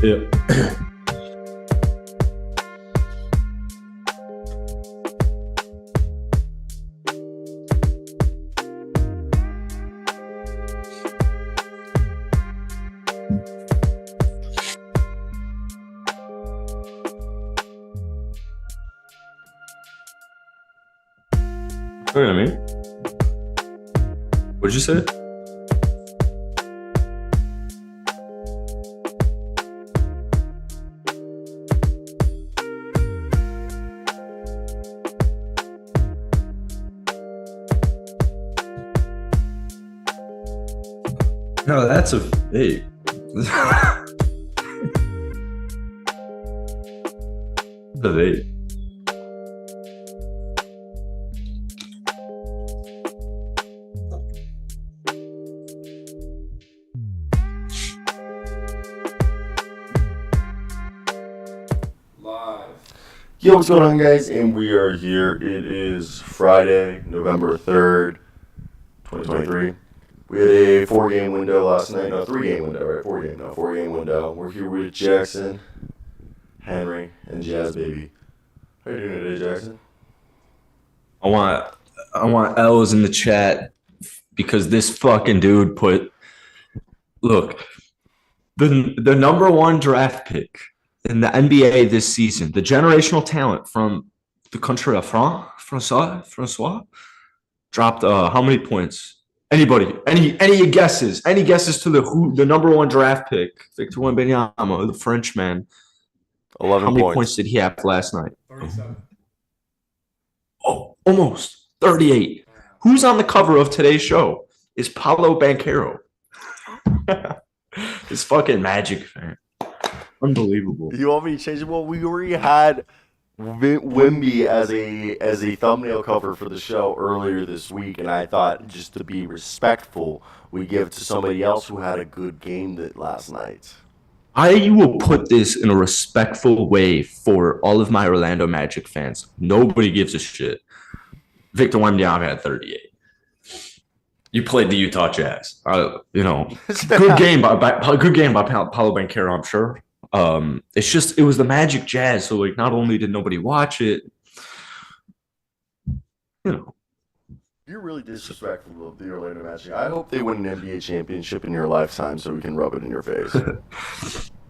Yeah. You know what I mean? What'd you say? No, that's a vape. The vape. Yo, what's going on, guys? And we are here. It is Friday, November 3rd, 2023. We had a 4-game window last night. No, 3-game window, right? 4-game window. We're here with Jackson, Henry, and Jazz Baby. How you doing today, Jackson? I want L's in the chat because this fucking dude look, the number one draft pick in the NBA this season, the generational talent from the country of Francois, dropped how many points? Anybody? Any guesses? Any guesses to the number one draft pick, Victor Wembanyama, the Frenchman? 11 How many points. points did he have last night? 37. Oh, almost 38. Who's on the cover of today's show? Is Paolo Banchero. This fucking Magic fan. Unbelievable. You want me to change it? Well, we already had Wimby as a thumbnail cover for the show earlier this week, and I thought, just to be respectful, we give it to somebody else who had a good game last night. I will put this in a respectful way for all of my Orlando Magic fans. Nobody gives a shit. Victor Wembanyama had 38. You played the Utah Jazz. Good game by Paolo Banchero, I'm sure. It was the Magic Jazz, so like not only did nobody watch it, You're really disrespectful of the Orlando Magic. I hope they win an NBA championship in your lifetime so we can rub it in your face. The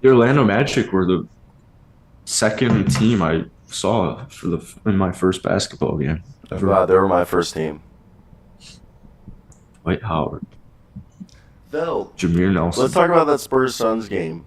Orlando Magic were the second team I saw in my first basketball game. They were my first team. Dwight Howard, Though, Jameer Nelson. let's talk about that Spurs-Suns game.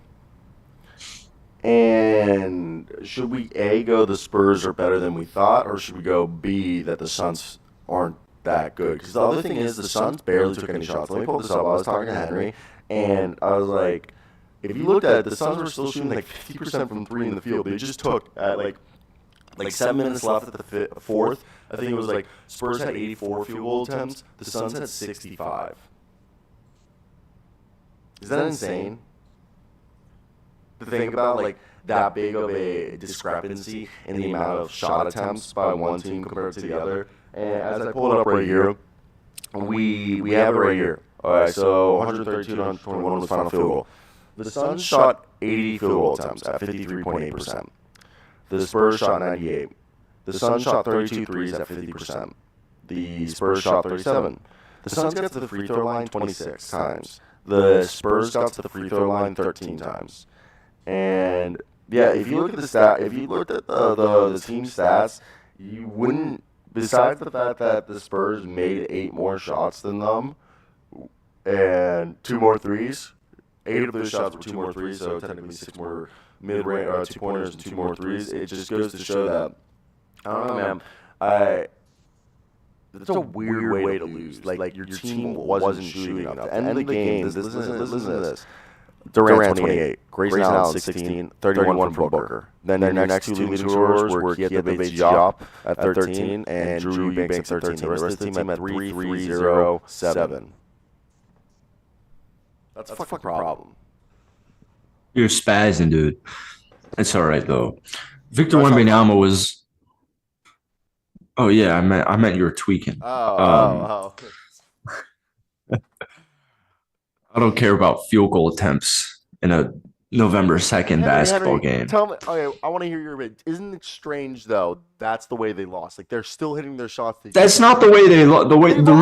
And should we A, go the Spurs are better than we thought, or should we go B, that the Suns aren't that good? Because the other thing is the Suns barely took any shots. Let me pull this up. I was talking to Henry, and I was like, if you looked at it, the Suns were still shooting like 50% from three in the field. They just took at like 7 minutes left at the fourth. I think it was like Spurs had 84 field goal attempts. The Suns had 65. Is that insane? To think about like that big of a discrepancy in the amount of shot attempts by one team compared to the other. And as I pull it up right here, we have it right here. All right, so 132 to 121 was the final field goal. The Suns shot 80 field goal attempts at 53.8%. The Spurs shot 98. The Suns shot 32 threes at 50%. The Spurs shot 37. The Suns got to the free throw line 26 times. The Spurs got to the free throw line 13 times. And yeah, if you look at if you looked at the team stats, you wouldn't. Besides the fact that the Spurs made 8 more shots than them and 2 more threes, 8 of those shots were 2 more threes, so technically 6 more mid-range 2-pointers and 2 more threes. It just goes to show that, I don't know, man. It's a weird way to lose. Like your team wasn't shooting enough. At the end of the game, listen to this. Durant 28, Grayson Allen 16, 31 from Booker. Then their next two leading scorers were Keita Diop at 13 and Drew Eubanks at 13. The rest of the team at 3, 3, 0, 7. That's a fucking problem. You're spazzing, dude. It's all right though. Victor Wembanyama was. Oh yeah, I meant you were tweaking. Oh. I don't care about field goal attempts in a November 2nd basketball game. Tell me. Okay, I want to hear your bit. Isn't it strange though? That's the way they lost. Like they're still hitting their shots. That's not the way the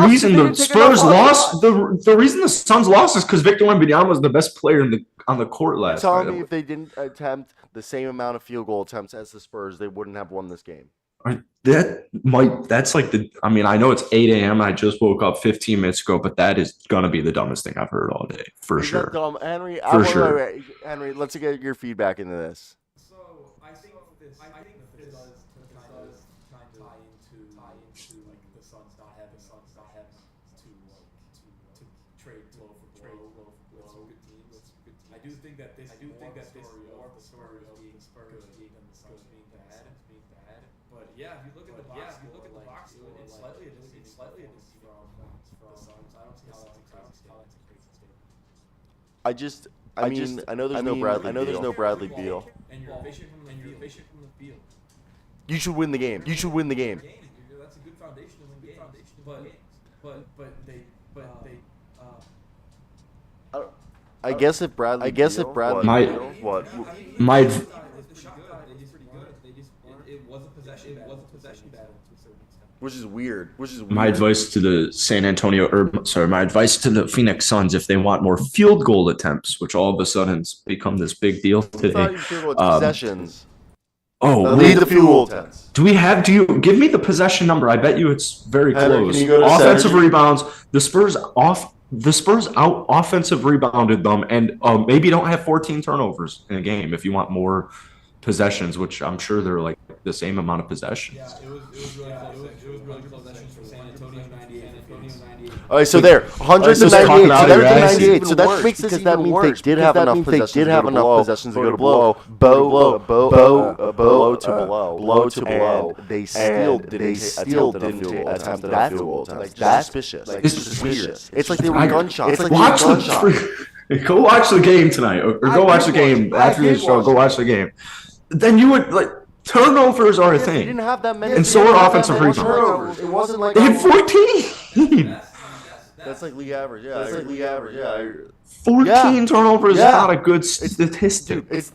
reason the Spurs lost. The reason the Suns lost is because Victor Wembanyama was the best player on the court last night. Tell me if they didn't attempt the same amount of field goal attempts as the Spurs, they wouldn't have won this game. That's like I mean, I know it's 8 a.m. I just woke up 15 minutes ago, but that is gonna be the dumbest thing I've heard all day, for sure. Dumb? Henry, sure. Henry, let's get your feedback into this. So I think this does kind of tie into like the Suns not having to trade blow for blow with some good teams. I do think that this story of the Spurs being and the Suns being bad. But yeah, if you look at the box score, it's slightly a distance from the Suns. I don't see how that's a crazy statement. I know there's no Bradley Beal. And you're efficient from the field. You should win the game. That's a good foundation to win games. But they I guess if Bradley My it was a possession battle to a certain extent. which is weird. My advice to the my advice to the Phoenix Suns, if they want more field goal attempts, which all of a sudden has become this big deal today. Possessions. Lead the field goal attempts. Do you give me the possession number? I bet you it's very Henry, close. can you go to Offensive Saturday? rebounds. The Spurs out offensive rebounded them, and maybe don't have 14 turnovers in a game if you want more possessions, which I'm sure they're like the same amount of possessions. Yeah, it was really close. Possessions from San Antonio 98. All right, so there, 198. So that makes it even worse. They did have enough possessions to go to blow to blow. And they still didn't attempt that field goal. That's suspicious. It's suspicious. It's like they were gunshots. Go watch the game tonight, or go watch the game after this show. Go watch the game. Then you would like. Turnovers are a thing. They didn't have that many. And so are offensive rebounds. It wasn't like they had 14. That's like league average. Yeah. 14 turnovers is not a good statistic. It's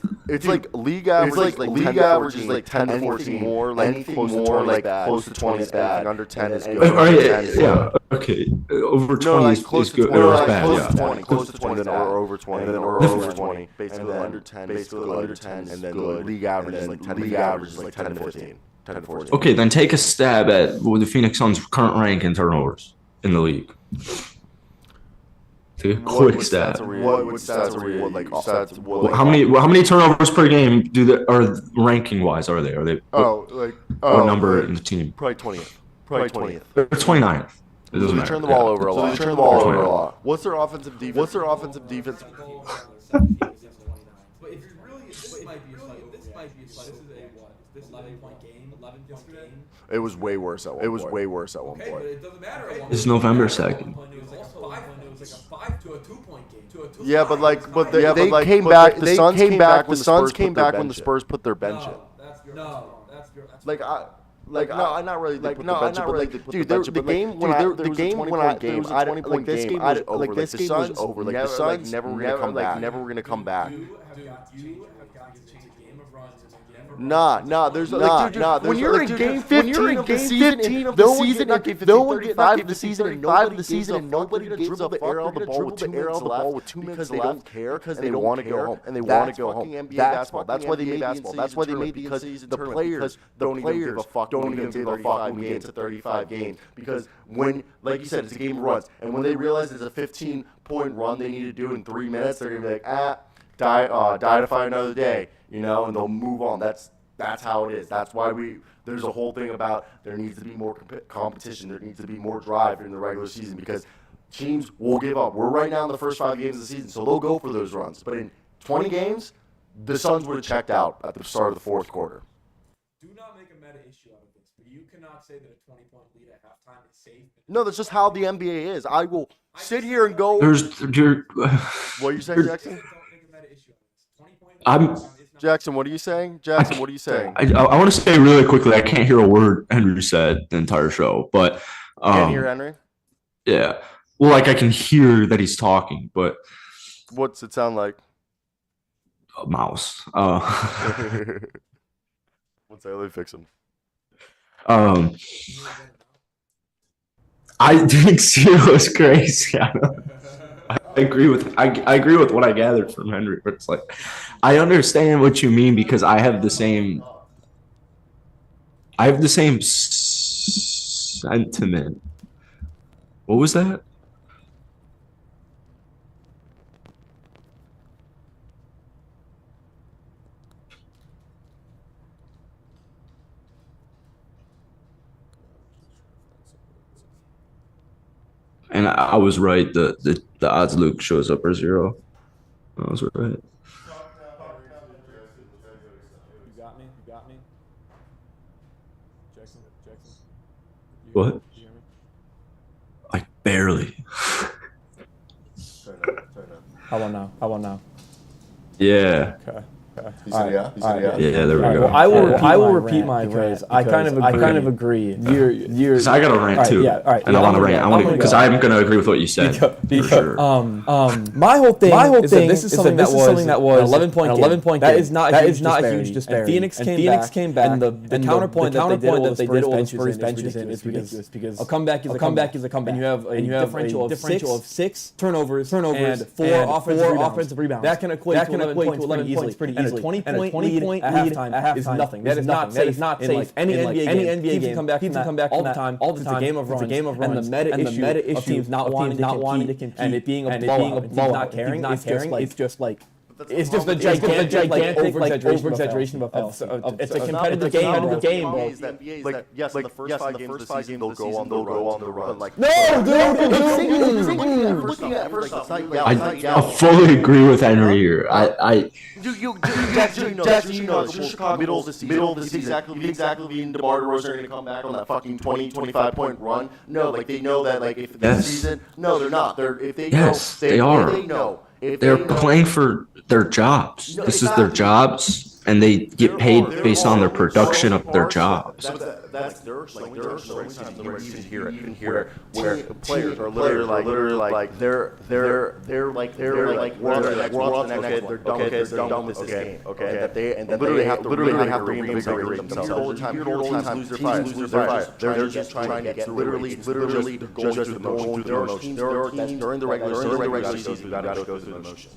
like league average. League average is like 10 to 14 more. Anything more like close to 20 is bad. Under 10 is good. Yeah. Okay. Over 20 is good. Or is bad. Close to 20, or over 20, and then over 20. Basically under 10. And then league average is like 10. League average is like 10 to 15. 10 to 14. Okay, then take a stab at the Phoenix Suns' current rank in turnovers in the league. Take a quick stab. How many turnovers per game are ranking wise are they? What number in the team? Probably 20th. They're 29th. It doesn't matter. They turn the ball over a lot. What's their offensive defense? But if you really, this might be a slight. This is this 11-point game. It was way worse at one point. But it doesn't matter. It's November 2nd. It was like a 5 to a 2-point game. Yeah, but they came back. The Suns came back when the Spurs put their bench in. Not really. Dude, the game when I this game was over. Like the Suns over. Like the Suns never were gonna come back. You have got to change a game of runs. When you're in game 15 of the season, no one gets 5 of the season, and nobody gives up the air on the ball with 2 minutes left because they don't care, because they want to go home, and they want to go home. That's why they made basketball. That's why they made, because the players don't even give a fuck when we get to 35 games, because when, like you said, it's a game of runs, and when they realize it's a 15-point run they need to do in 3 minutes, they're gonna be like, die to fight another day. And they'll move on. That's how it is. That's why there's a whole thing about there needs to be more competition. There needs to be more drive during the regular season, because teams will give up. We're right now in the first 5 games of the season, so they'll go for those runs. But in 20 games, the Suns would have checked out at the start of the fourth quarter. Do not make a meta issue out of this, but you cannot say that a 20-point lead at halftime is safe. No, that's just how the NBA is. I will sit here and go. What are you saying, Jackson? Don't make a meta issue out of this. Jackson, what are you saying? I want to say really quickly, I can't hear a word Henry said the entire show, but can't hear Henry? Yeah. Well, like I can hear that he's talking, but what's it sound like? mouse. Once they fix him. I think Ciro's crazy. I agree with I agree with what I gathered from Henry, but it's like I understand what you mean because I have the same sentiment. What was that? And I was right. The odds Luke shows up are 0. I was right. You got me. You got me. Jackson. What? You hear me? Like barely. Turn up. How about now? Yeah. Okay. He said yeah. Yeah, there we go. Well, I will repeat mine because I kind of agree. You're Because I got to rant too. Yeah, all right. And I want to rant. I want to because I'm gonna agree with what you said. For sure. My whole thing is that this is something that was an 11-point game. That is not a huge disparity. And Phoenix came back. And the counterpoint that they did all the Spurs benches in is ridiculous because a comeback is a comeback. And you have a differential of 6 turnovers and 4 offensive rebounds. That can equate to 11 points pretty easily. And a 20-point lead at halftime is nothing. That is not safe. Any NBA game can come back all the time. It's a game of runs. And the meta issue of teams not wanting to compete and it being a blowout, not caring, it's just like it's just a gigantic over-exaggeration of it's a competitive game, bro. Yes, the first 5 games of the season they'll go on the run. Like no, dude. I fully agree with Henry here. Chicago middle of the season. Exactly. And DeMar DeRozan are going to come back on that fucking 25 point run. No, like they know that like if this season, no, they're not. They are. They're playing for their jobs. This is their jobs, and they get paid based on their production of their jobs. That's there are times where you can hear it, where players are literally like they're we're on the next one. They're done with this game. Okay, that they and then literally have to reinvigorate themselves. All the time, lose their fire. They're just trying to get literally going through the motions. There are teams during the regular season who got to go through the motions.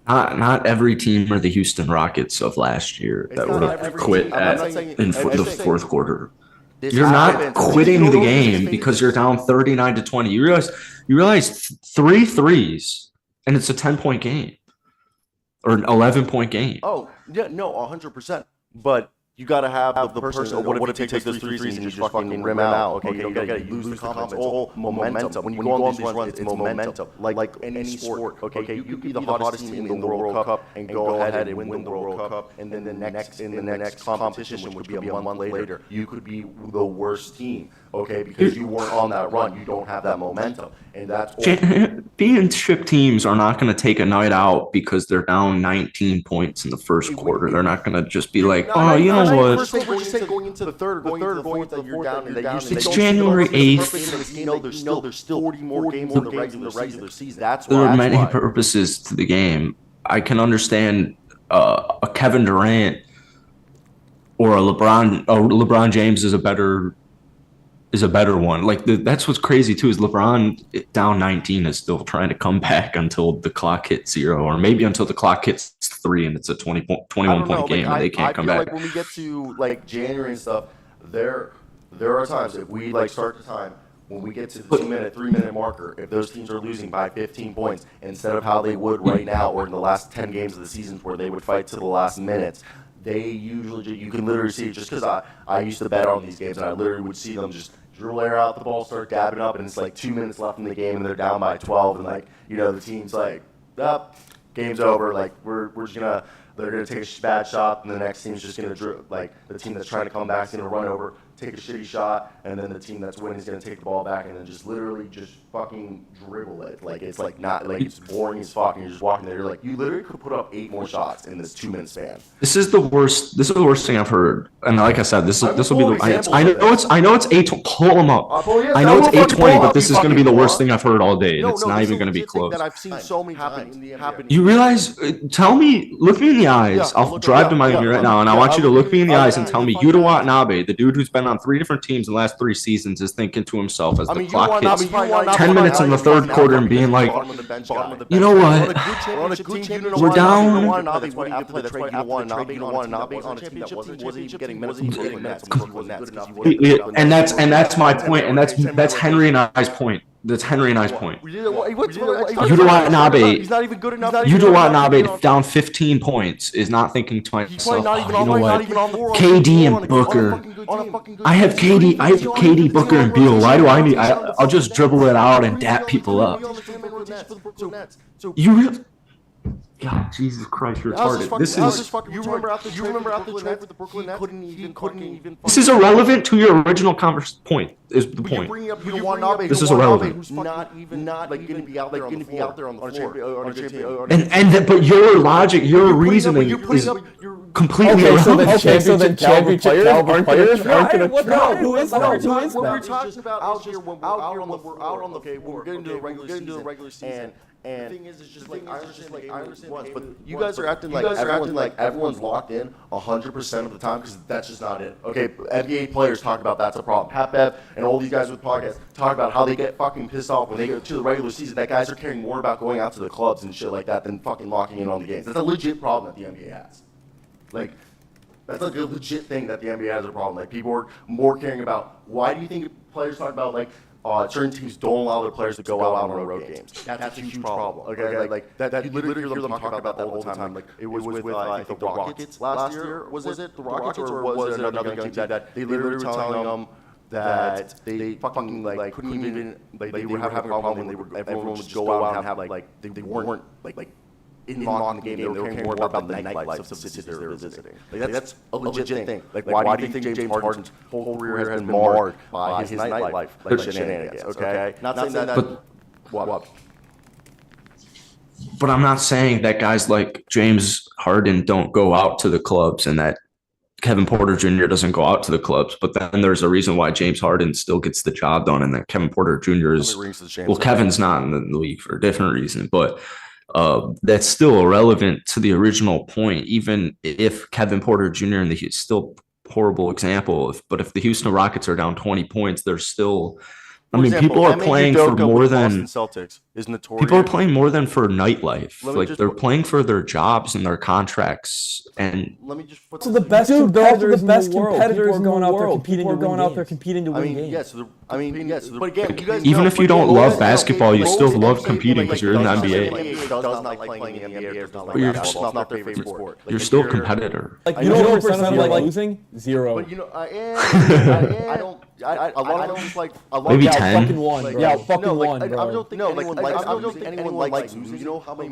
Not every team are the Houston Rockets of last year that would have quit in the fourth quarter. You're not quitting the game because you're down 39-20. You realize 3 threes and it's a 10-point game or an 11-point game. Oh yeah, no, 100%. But you got to have the person. What if you take those 3 threes and you just fucking rim out? Okay, you got to lose the confidence. It's all momentum. When you go on these runs, it's momentum. Like any sport. Okay, you could be the hottest team in the World Cup and go ahead and win the World Cup, and then the next competition, which would be a month later, you could be the worst team. Okay, because you weren't on that run, you don't have that momentum, and that's championship teams are not going to take a night out because they're down 19 points in the first quarter. They're not going to just be like, oh, you know what? Going into the third, going into the fourth, that you're down. It's January 8th. There's still 40 more games in the regular season. That's why. There are many purposes to the game. I can understand a Kevin Durant or a LeBron James is a better one. Like that's what's crazy too is LeBron down 19 is still trying to come back until the clock hits 0 or maybe until the clock hits 3 and it's a 21 point game and they can't come back. Like when we get to like January and stuff, there are times if we like start the time when we get to the 3-minute marker, if those teams are losing by 15 points instead of how they would right now or in the last 10 games of the season where they would fight to the last minutes. They usually, you can literally see, just because I used to bet on these games, and I literally would see them just dribble air out the ball, start dabbing up, and it's like 2 minutes left in the game, and they're down by 12, and like, you know, the team's like, game's over, like, they're gonna take a bad shot, and the next team's just gonna like, the team that's trying to come back is gonna run over, take a shitty shot, and then the team that's winning is going to take the ball back and then just literally just fucking dribble it. Like, it's like not, like, it's boring as fuck, and you're just walking there. You're like, you literally could put up 8 more shots in this 2-minute span. This is the worst thing I've heard. And like I said, this will be the, I know it's 8, pull them up. I know it's 8:20, but this is going to be the worst thing I've heard all day, and it's not even going to be close. That I've seen so many happen. You realize, look me in the eyes. I'll drive to Miami right now, and I want you to look me in the eyes and tell me Yuta Watanabe, the dude who's been on 3 different teams in the last 3 seasons, is thinking to himself as the clock hits 10 minutes in the third quarter and being like, you know what? We're down. And that's my point, and that's Henry and I's point. That's Henry and I's point. Yuta Watanabe down 15 points is not thinking to myself, you know what? KD and Booker. I have KD, Booker, and Beal. Why do I need? I'll just dribble it out and dap people up. You really? God, Jesus Christ, you're retarded. You remember after the trade with the Brooklyn Nets? Couldn't even. This is irrelevant to your original point. Is the point? This is irrelevant. Who's not going to be out there on the floor. But your logic, your reasoning is completely irrelevant. So then championship caliber players aren't going to try. Who is that? We're talking about out here when we're out on the we're getting to the regular season. And the thing is, it's just like I understand once, but you guys are acting like everyone's locked in 100% of the time, because that's just not it. Okay, NBA players talk about that's a problem. Pat Bev and all these guys with podcasts talk about how they get fucking pissed off when they go to the regular season. That guys are caring more about going out to the clubs and shit like that than fucking locking in on the games. That's a legit problem that the NBA has. Like, that's like a legit thing that the NBA has a problem. Like, people are more caring about, why do you think players talk about, like, certain teams don't allow their players to go out on road games? That's a huge problem. Okay, like that you literally hear them talk about that all the time. Like, it was with I think the Rockets last year. Was it the Rockets, or was it another young team that they literally were telling them that they fucking like couldn't even, like, they were having a problem when everyone would go out and have like they weren't like involved in the game. They were caring more about the nightlife of the cities they were visiting. Like, that's a legit thing. Like, why do you think James Harden's whole career has been marred by his nightlife, like, shenanigans? Okay, not saying that. But what? But I'm not saying that guys like James Harden don't go out to the clubs and that Kevin Porter Jr. doesn't go out to the clubs. But then there's a reason why James Harden still gets the job done, and that Kevin Porter Jr. is, well, Kevin's not in the league for a different reason, but that's still irrelevant to the original point. Even if Kevin Porter Jr. and the still horrible example, but if the Houston Rockets are down 20 points, they're still. People are playing for more than Celtics is notorious. People are playing more than for nightlife. Like, they're playing for their jobs and their contracts. And so the best competitors are going out there competing. People are going out there competing to win games. Yes. But again, you guys even if you don't love basketball, you still love competing because you're in the NBA. Does not like playing in the NBA. It's not their favorite sport. You're still a competitor. Like, you know what percent of like losing? 0. But you know, I don't. A lot of them like maybe 10. Fucking 1, bro. Yeah, fucking 1, bro. I don't think anyone likes losing. You know how many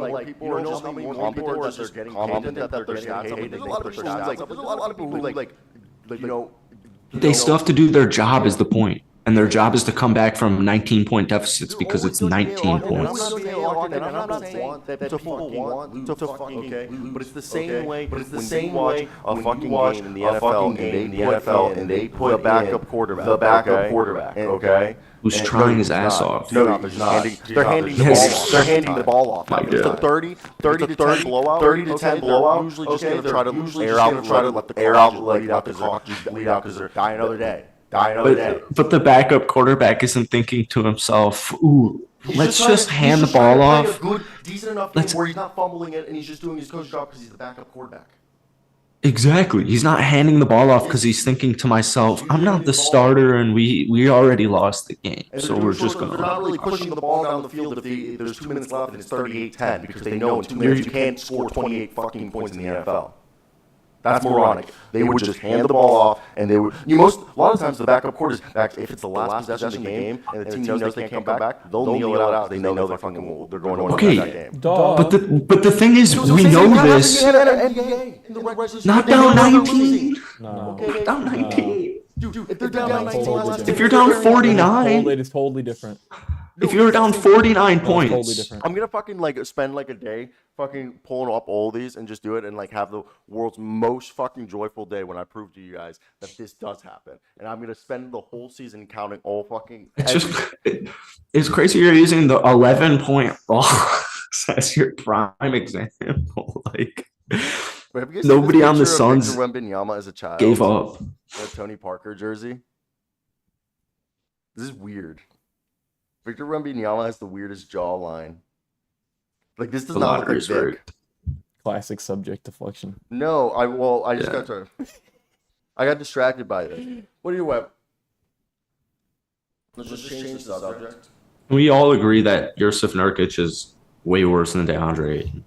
people are just competent that they're getting competent, that they're getting paid. There's a lot of people who like you know. They still have to do their job is the point. And their job is to come back from 19-point deficits because it's 19 points. I'm not saying that people want to fucking okay, but it's the same way. But it's the same way a fucking game in the NFL, and they put the backup quarterback, okay, who's trying his ass off. No, they're handing the ball off. It's a 30 to 10 blowout. 30 to 10 blowout. Usually just gonna try to let the air out, lead out because they're dying another day. But the backup quarterback isn't thinking to himself, "Ooh, let's just hand the ball off." Decent enough game where he's not fumbling it and he's just doing his coach job because he's the backup quarterback. Exactly. He's not handing the ball off because he's thinking to myself, "I'm not the starter, and we already lost the game, so we're just gonna." They're not really pushing the ball down the field if there's 2 minutes left and it's 38-10 because they know in 2 minutes you can't score 28 fucking points in the NFL. That's moronic. They would just hand the ball off, and they would. A lot of times the backup quarterback, if it's the last possession of the game, and the team knows they can't come back, they'll kneel it out. They know they're going to win that game. But the thing is, we know this. Not down 19. No. Down 19. Dude, if they're down 19 last If you're down 49, It is totally different. if you're down 49 No, it's totally points, different. I'm gonna fucking like spend like a day fucking pulling up all these and just do it and like have the world's most fucking joyful day when I prove to you guys that this does happen. And I'm gonna spend the whole season counting all fucking. it's crazy you're using the 11-point loss as your prime example. Like, But have you guys seen nobody this on the picture of Suns Victor Wembanyama as a child gave up. a Tony Parker jersey. This is weird. Victor Wembanyama has the weirdest jawline. Like, this does The not look like lottery's Vic. rigged. Classic subject deflection. No, I just Yeah. got to. I got distracted by this. What do you want? Let's just change the subject. We all agree that Yusuf Nurkic is way worse than DeAndre Ayton.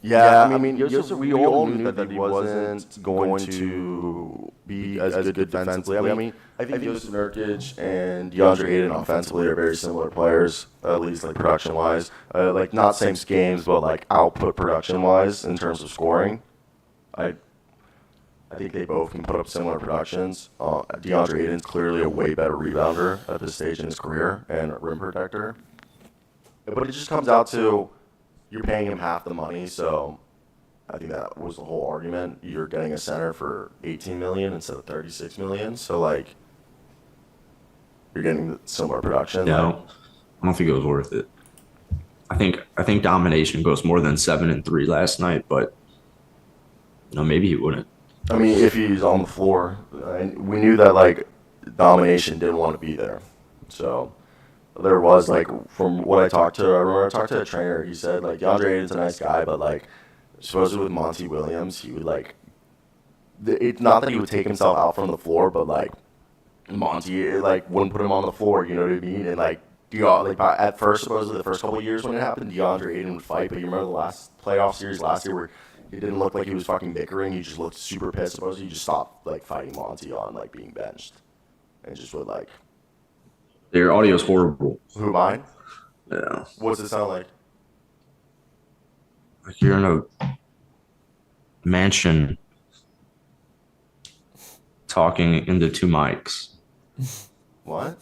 Yeah, I mean, Yusuf, we all knew that he wasn't going to be as good defensively. I mean, I think Yusuf Nurkic and DeAndre Ayton offensively are very similar players, at least like production-wise. Like not same games, but like output production-wise in terms of scoring. I think they both can put up similar productions. DeAndre Ayton's clearly a way better rebounder at this stage in his career and a rim protector. But it just comes out to you're paying him half the money, so I think that was the whole argument. You're getting a center for $18 million instead of $36 million, so like you're getting similar production. Yeah, Like, I don't think it was worth it. I think domination goes more than 7 and 3 last night, but maybe he wouldn't. I mean, if he's on the floor, we knew that like domination didn't want to be there, so. There was, like, from what I talked to, I remember I talked to a trainer, he said, like, DeAndre Ayton's a nice guy, but, like, supposedly with Monty Williams, he would, like, it's not that he would take himself out from the floor, but, like, Monty, like, wouldn't put him on the floor, you know what I mean? And, like, at first, supposedly the first couple of years when it happened, DeAndre Ayton would fight, but you remember the last playoff series last year where it didn't look like he was fucking bickering, he just looked super pissed, supposedly he just stopped, like, fighting Monty on, like, being benched. And just would, like... Their audio is horrible. Who, mine? Yeah. What's it sound like? Like you're in a mansion talking into 2 mics. What?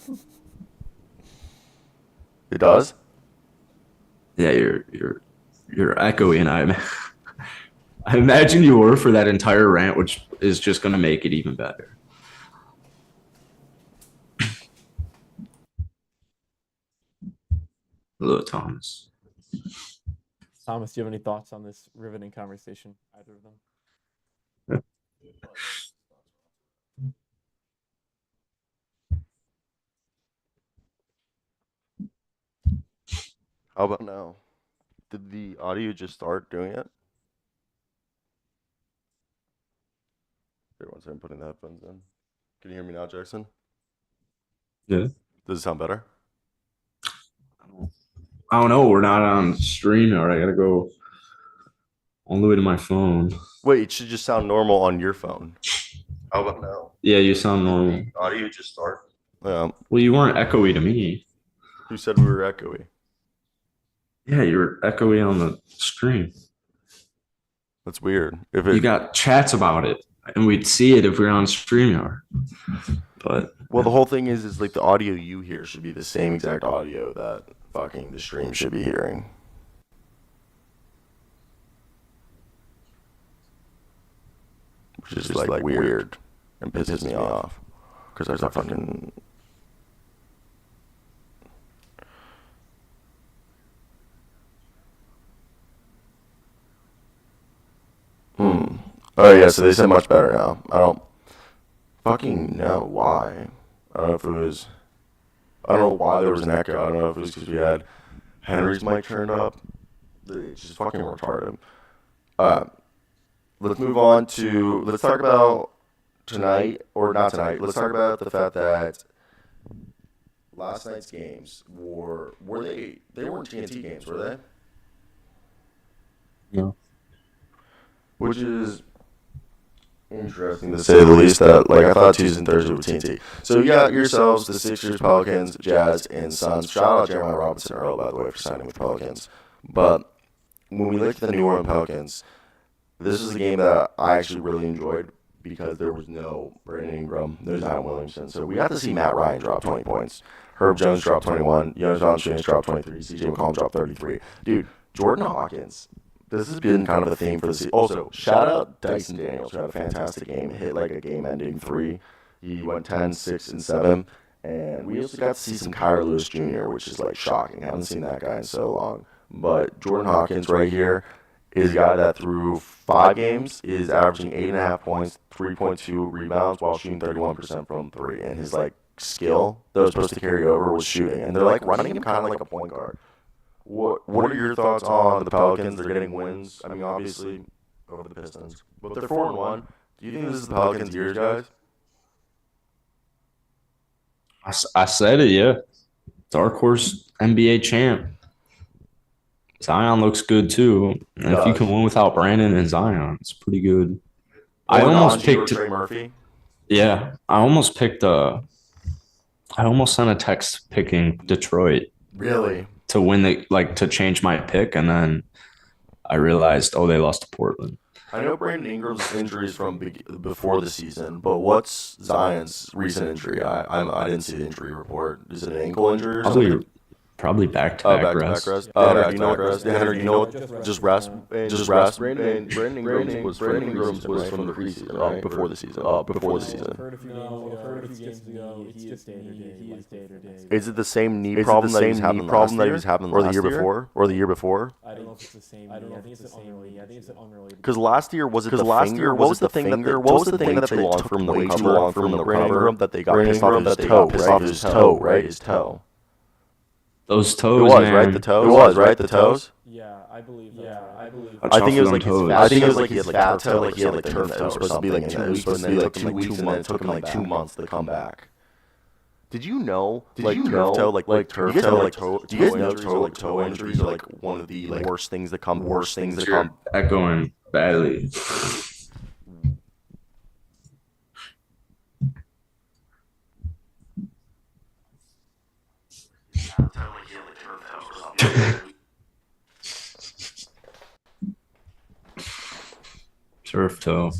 It does? Yeah, you're echoey, and I imagine you were for that entire rant, which is just going to make it even better. Hello, Thomas. Thomas, do you have any thoughts on this riveting conversation? Either of them? How about now? Did the audio just start doing it? Here, once I'm putting the headphones in. Can you hear me now, Jackson? Yeah. Does it sound better? I don't know. We're not on StreamYard. I gotta go all the way to my phone. Wait, it should just sound normal on your phone. How about now? Yeah, you sound normal. Did the audio just start? Well, you weren't echoey to me. Who said we were echoey? Yeah, you were echoey on the stream. That's weird. If You got chats about it, and we'd see it if we were on StreamYard. But well, the whole thing is like the audio you hear should be the same exact audio that fucking the stream should be hearing. Which is just like weird and pisses me off because there's a fucking. Oh yeah, so they said much better now. I don't fucking know why. I don't know if it was. I don't know why there was an echo. I don't know if it was because we had Henry's mic turned up. It's just fucking retarded. Let's move on to. Let's talk about tonight, or not tonight. Let's talk about the fact that last night's games were they weren't TNT games, were they? no. Which is interesting to say the least. That like I thought Tuesday and Thursday were TNT. So you got yourselves the Sixers, Pelicans, Jazz, and Suns. Shout out Jeremiah Robinson Earl, by the way, for signing with Pelicans. But when we look at the New Orleans Pelicans, this is a game that I actually really enjoyed because there was no Brandon Ingram, no Zion Williamson. So we got to see Matt Ryan drop 20 points. Herb Jones dropped 21. Jonas Valanciunas dropped 23. C.J. McCollum dropped 33. Dude, Jordan Hawkins. This has been kind of a theme for the season. Also, shout out Dyson Daniels, who had a fantastic game. Hit like a game-ending 3. He went 10, 6, and 7. And we also got to see some Kyrie Lewis Jr., which is like shocking. I haven't seen that guy in so long. But Jordan Hawkins right here is a guy that through 5 games is averaging 8.5 points, 3.2 rebounds while shooting 31% from 3. And his like skill that was supposed to carry over was shooting. And they're like running him kind of like a point guard. What are your thoughts on the Pelicans? They're getting wins. I mean, obviously, over the Pistons. But they're 4-1. Do you think this is the Pelicans' years, guys? I said it, yeah. Dark horse NBA champ. Zion looks good too. And if you can win without Brandon and Zion, it's pretty good. I almost picked Trey Murphy. Yeah, I almost picked I almost sent a text picking Detroit. Really? To win to change my pick, and then I realized, they lost to Portland. I know Brandon Ingram's injuries from before the season, but what's Zion's recent injury? I didn't see the injury report. Is it an ankle injury or something? Probably back-to-back rest. Henry, you know what? Just rest. Brandon Ingram was from the preseason, right? Before the season. Is it the same knee problem that he was having or the year before? I don't know if it's the same. I think it's unrelated. Because last year was the thing that they took from the way too long from the Ingram that they got pissed off his toe, right? His toe. Those toes, it was, man. Right? The toes. It was, right? The toes. Yeah, I believe. I think it was like his fat toe, like he had like turf toe. It was supposed to be like 2 weeks, and then it took him like 2 weeks, and then it took him like 2 months to come back. Did you know? Do you guys know toe injuries are like one of the worst things that come? Echoing badly. Turf toe.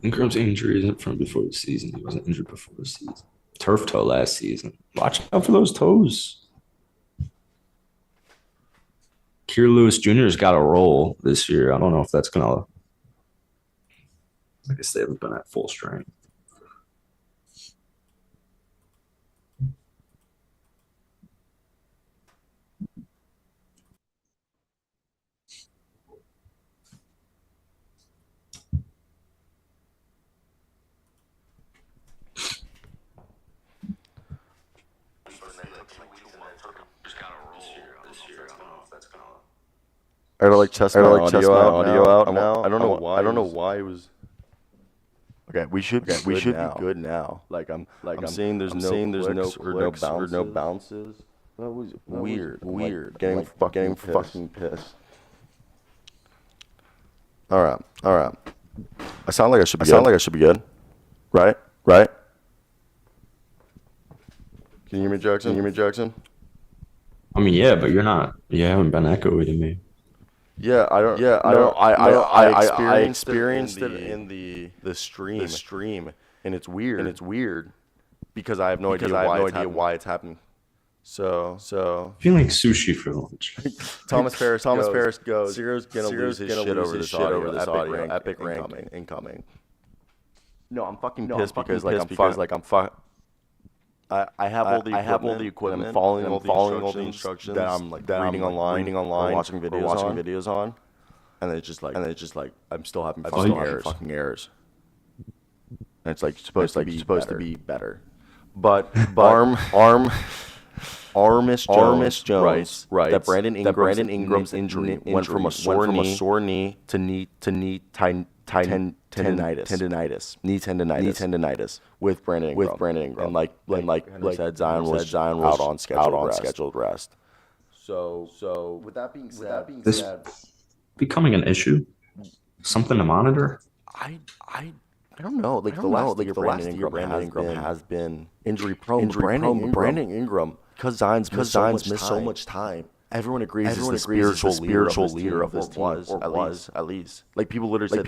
Ingram's injury isn't from before the season. He wasn't injured before the season. Turf toe last season. Watch out for those toes. Kyrie Lewis Jr.'s got a roll this year. I don't know if that's gonna. I guess they haven't been at full strength. I gotta like test my audio out now. I don't know why it was. Okay, we should be good now. Like I'm saying there's no bounces. That was weird. Getting fucking pissed. All right. I sound like I should be good. Right? Can you hear me, Jackson? I mean, yeah, but you're not. You haven't been echoing to me. Yeah, I don't. I experienced it in the stream, and it's weird because I have no idea why it's happening. So Feeling like sushi for lunch. Thomas Ferris goes. Ciro's gonna lose his shit over this audio. Epic rank incoming. No, I'm fucking pissed because I have all the equipment, following all the instructions that I'm like reading online, or watching videos on, and it's just like I'm still having fucking errors. And it's like supposed to be better, but Armis Jones writes that Brandon Ingram's injury went from a sore knee to tendinitis with Brandon Ingram. And like said, Zion was out on scheduled rest. So with that being said, becoming an issue, something to monitor. I don't know. Like the last year, Brandon Ingram has been injury prone. Brandon Ingram, because Zion's missed so much time, everyone agrees is the spiritual leader of this team, or was at least. Like people literally said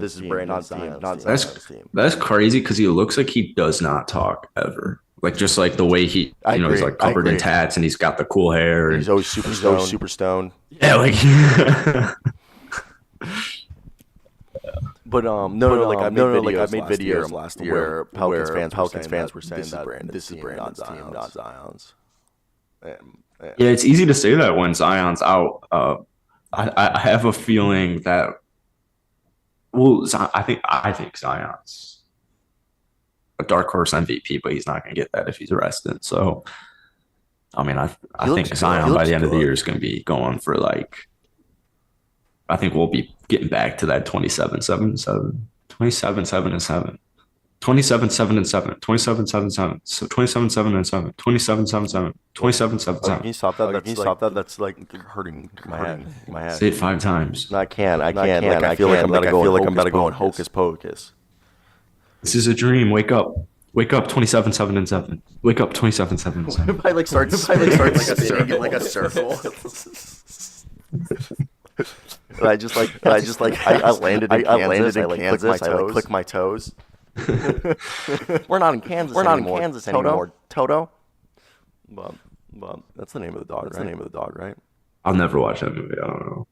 this is Brandon's team, not Zion's team. That's crazy because he looks like he does not talk ever. Like just like the way he, he's like covered in tats and he's got the cool hair. And he's always super stoned. Yeah, like. But I made videos last year where Pelicans fans were saying that this is Brandon's team, not Zion's. Yeah, it's easy to say that when Zion's out. I have a feeling that. Well, I think Zion's a dark horse MVP, but he's not going to get that if he's arrested. So, I mean, I think Zion by the end of the year is going to be going for like. I think we'll be getting back to that 27-7-7, 27-7-7, 27-7-7, 27-7-7, 27-7-7, 27-7-7, 27-7-7. Can you stop that? Can you stop that? That's like hurting my head. Say it 5 times. No, I can't. Like, I feel like I'm about to go on hocus pocus. This is a dream. Wake up. Wake up 27-7-7. Wake up 27-7-7. If I like start spinning like a circle. I landed in Kansas. I click my toes. We're not in Kansas anymore. Toto. But that's the name of the dog. That's the name of the dog, right? I'll never watch that movie. I don't know.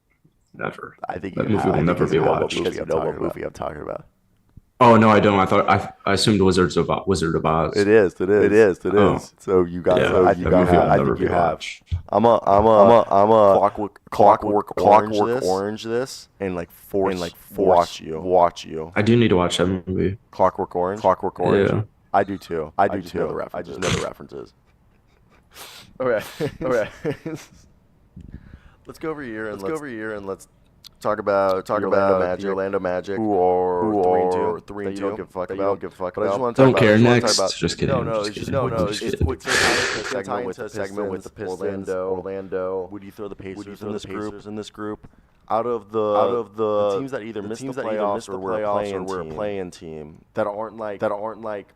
Never. I think that movie will never be watched. You know what movie I'm talking about. Oh no, I don't. I assumed Wizard of Oz. It is. Oh. So you got. Yeah, I think you have. I'm a clockwork orange this and like force watch you. I do need to watch that movie. Clockwork Orange. Yeah. I do too. I just know the references. Okay. Let's go over here and let's talk about the Orlando Magic, who are 3-2. You don't give a fuck about. But I just want to don't care. Next, just kidding. It's just quick segment with the Pistons. Orlando. Would you throw the Pacers in this group? Out of the teams that either missed the playoffs or were a play-in team that aren't like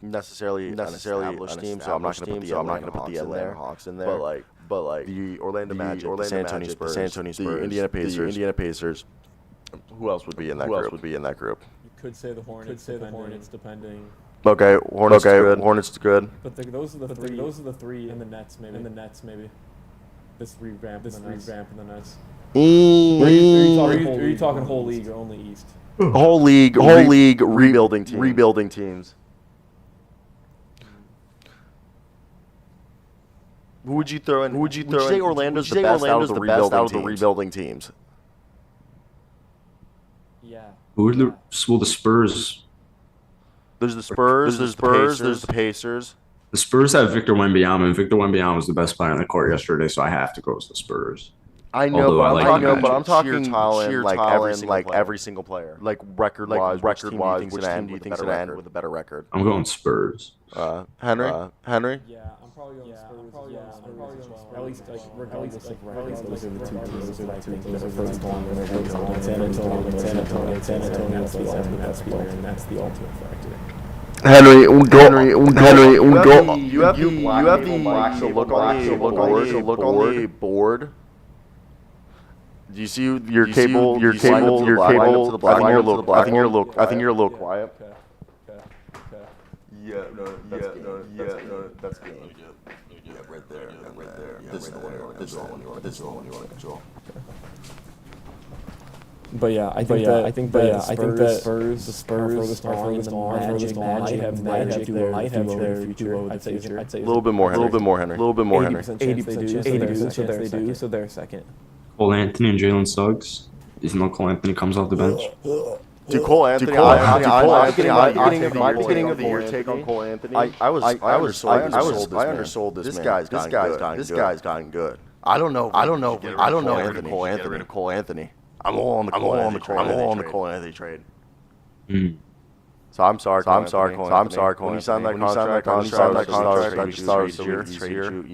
necessarily established teams. So I'm not going to put the Atlanta Hawks in there. But like the Orlando Magic, the San Antonio Spurs, the Indiana Pacers. Who else would be in that group? You could say the Hornets, depending. Okay, Hornets good. But those are the three, and the Nets maybe. This revamp in the Nets. Are you talking whole league or only East? Whole league rebuilding teams. Who would you throw in? Would you say Orlando's the best out of the rebuilding teams? Yeah. Who are the Spurs? There's the Spurs. There's the Pacers. The Spurs have Victor Wembanyama, and Victor Wembanyama was the best player on the court yesterday, so I have to go with the Spurs. I know, but I'm talking sheer talent, like every single player, like record-wise. Which team do you think's gonna end with a better record? I'm going Spurs. Henry. Yeah, I'm probably going Spurs. At least those are the two teams that I think are first on. San Antonio, that's the ultimate factor. Henry, you have the look on the board. Do you see your cable to the black? I think you're a little quiet. Okay. Yeah, that's good. Yeah, right there. This is the one you want to control. But yeah, I think the Spurs are furthest on, the Magic might have their future. I'd say a little bit more, Henry. 80% chance they do, so they're second. Cole Anthony and Jalen Suggs. Even though Cole Anthony comes off the bench. Dude, Cole Anthony. My beginning of the year take on Cole Anthony. I undersold this man. This guy's gotten good. I don't know. Cole Anthony. I'm all on the Cole Anthony trade. So I'm sorry, Cole. When you signed that contract, you just thought it was here.